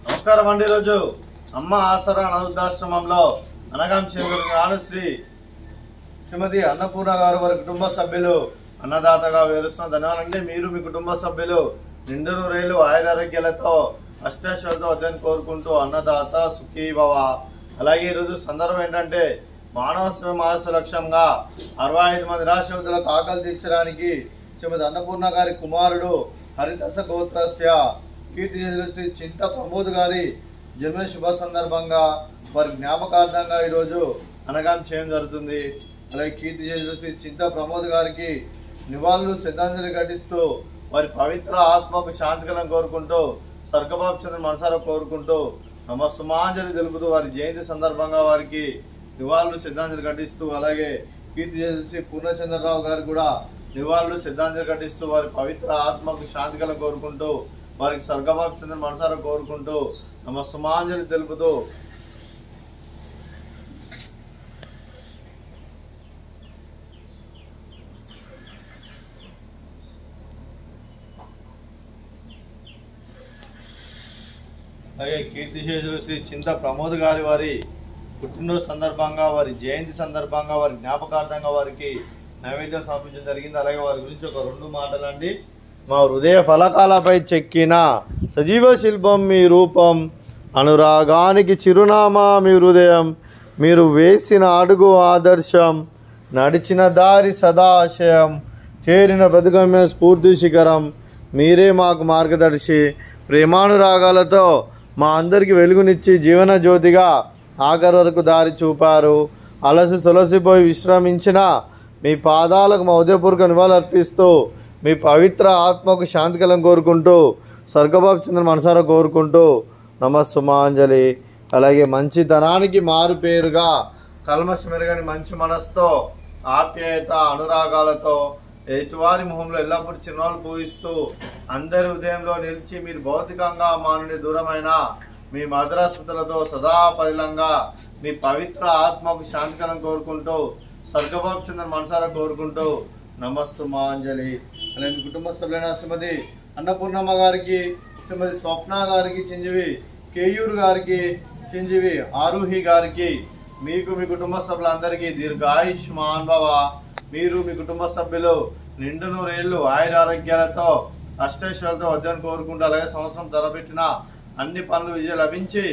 నమస్కారం అండి. ఈరోజు అమ్మ ఆసరా అనాథాశ్రమంలో అనగాం చేకూరు శ్రీమతి అన్నపూర్ణ గారు వారి కుటుంబ సభ్యులు అన్నదాతగా వివరిస్తున్న ధన్యవాదాలండి. మీరు మీ కుటుంబ సభ్యులు నిండు నూరేళ్లు ఆయురారోగ్యాలతో అష్టైశ్వర్యాలతో వద్దని కోరుకుంటూ అన్నదాత సుఖీభవ. అలాగే ఈరోజు సందర్భం ఏంటంటే మానవ సేవ మహస్సు లక్ష్యంగా 65 మంది నిరాశ్రయులకు ఆకలి తీర్చడానికి శ్రీమతి అన్నపూర్ణ గారి కుమారుడు హరిదాస గోత్రస్య కీర్తి శ్రీ చింత ప్రమోద్ గారి జన్మ శుభ సందర్భంగా వారి జ్ఞాపకార్థంగా ఈరోజు అనగాం చేయడం జరుగుతుంది. అలాగే కీర్తి శ్రీ చింత ప్రమోద్ గారికి నివాళులు శ్రద్ధాంజలి ఘటిస్తూ వారి పవిత్ర ఆత్మకు శాంతికరం కోరుకుంటూ స్వర్గబాబు చంద్ర మనసారా కోరుకుంటూ నమస్సుమాంజలి తెలుపుతూ వారి జయంతి సందర్భంగా వారికి నివాళులు శ్రద్ధాంజలి ఘటిస్తూ అలాగే కీర్తి శ్రీ పూర్ణచంద్రరావు గారు కూడా నివాళులు శ్రద్ధాంజలి ఘటిస్తూ వారి పవిత్ర ఆత్మకు శాంతికరం కోరుకుంటూ వారికి స్వర్గబాబు చంద్ర మనసారా కోరుకుంటూ నమస్సుమాంజలి తెలుపుతూ అలాగే కీర్తిశేషులు శ్రీ చింత ప్రమోద్ గారి వారి పుట్టినరోజు సందర్భంగా వారి జయంతి సందర్భంగా వారి జ్ఞాపకార్థంగా వారికి నైవేద్యం సమర్పించడం జరిగింది. అలాగే వారి గురించి ఒక 2 మాటలండి. మా హృదయ ఫలకాలపై చెక్కిన సజీవ శిల్పం మీ రూపం, అనురాగానికి చిరునామా మీ హృదయం, మీరు వేసిన అడుగు ఆదర్శం, నడిచిన దారి సదాశయం, చేరిన బ్రతుకమే స్ఫూర్తి శిఖరం, మీరే మాకు మార్గదర్శి, ప్రేమానురాగాలతో మా అందరికీ వెలుగునిచ్చి జీవన జ్యోతిగా ఆఖరి వరకు దారి చూపారు. అలసి సొలసిపోయి విశ్రమించిన మీ పాదాలకు మా ఉదయపూర్వక నివాళులర్పిస్తూ మీ పవిత్ర ఆత్మకు శాంతికలం కోరుకుంటూ స్వర్గబాబు చంద్ర మనసారా కోరుకుంటూ నమస్సుమాంజలి. అలాగే మంచితనానికి మారు పేరుగా కల్మషమెరగని మంచి మనసుతో ఆప్యాయత అనురాగాలతో ఎదుటివారి మొహంలో ఎల్లప్పుడూ చిరునవ్వులు పూయిస్తూ అందరి ఉదయంలో నిలిచి మీరు భౌతికంగా మా నుండి దూరమైన మీ మధుర స్మృతులతో సదా పదిలంగా మీ పవిత్ర ఆత్మకు శాంతికరం కోరుకుంటూ స్వర్గబాబు చంద్ర మనసారా కోరుకుంటూ నమస్సుమాంజలి. అలాగే మీ కుటుంబ సభ్యులైన శ్రీమతి అన్నపూర్ణమ్మ గారికి, శ్రీమతి స్వప్న గారికి చింజివి, కేయూర్ గారికి చింజివి, ఆరుహి గారికి, మీకు మీ కుటుంబ సభ్యులందరికీ దీర్ఘాయుష్మాన్ భవ. మీరు మీ కుటుంబ సభ్యులు నిండు నూరేళ్లు ఆయురారోగ్యాలతో అష్టైశ్వర్యాలతో వద్దని కోరుకుంటూ అలాగే సంవత్సరం తలపెట్టిన అన్ని పనులు విజయం లభించి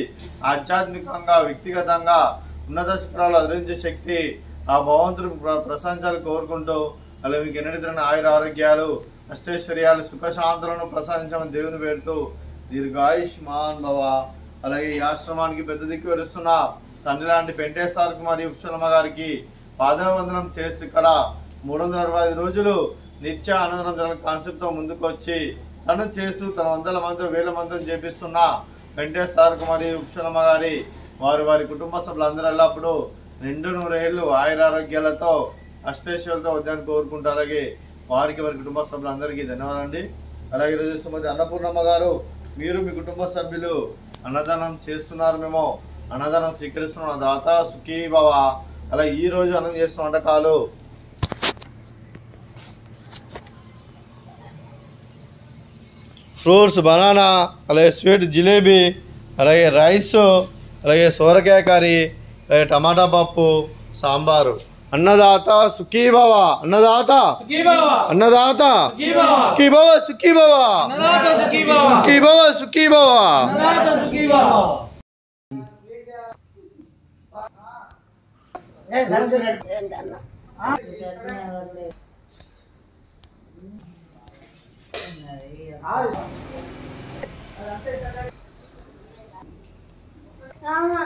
ఆధ్యాత్మికంగా వ్యక్తిగతంగా ఉన్నత శిఖరాలు అధిరించే శక్తి ఆ భగవంతుడు ప్రశంసాలు కోరుకుంటూ అలాగే మీకు ఎన్నటితరని ఆయురారోగ్యాలు అష్టైశ్వర్యాలు సుఖశాంతులను ప్రసాదించమని దేవుని పెడుతూ దీర్ఘాయుష్మాన్ భవ. అలాగే ఈ ఆశ్రమానికి పెద్ద దిక్కు వెరుస్తున్న తండ్రి లాంటి పెంటేశ్వర్ మరియు ఉపశర్మ గారికి పాదవందనం చేసి ఇక్కడ 365 రోజులు నిత్య అన్నదానం కాన్సెప్ట్తో ముందుకు వచ్చి తను చేస్తూ తన 100 మందితో 1000 మందితో చేపిస్తున్న వెంకటేశ్వర మరియు ఉపశర్మ గారి వారి కుటుంబ సభ్యులందరూ ఎల్లప్పుడూ నిండు నూరేళ్లు ఆయురారోగ్యాలతో అష్టైశ్వర్యాలతో వద్దని కోరుకుంటూ అలాగే వారి కుటుంబ సభ్యులందరికీ ధన్యవాదాలండి. అలాగే ఈరోజు శ్రీమతి అన్నపూర్ణమ్మ గారు మీరు మీ కుటుంబ సభ్యులు అన్నదానం చేస్తున్నారు, మేము అన్నదానం స్వీకరిస్తున్నాం, దాత సుఖీభవ. అలా ఈ రోజు అన్నం చేస్తున్న వంటకాలు ఫ్రూట్స్ బనానా, అలాగే స్వీట్ జిలేబీ, అలాగే రైస్, అలాగే సోరకాయ కర్రీ, అలాగే టమాటా పప్పు, సాంబారు. అన్నదాత సుఖీభవ, అన్నదాత అన్నదాత సుఖీభవ సుఖీభవ సుఖీభవ సుఖీభవ. Rawa.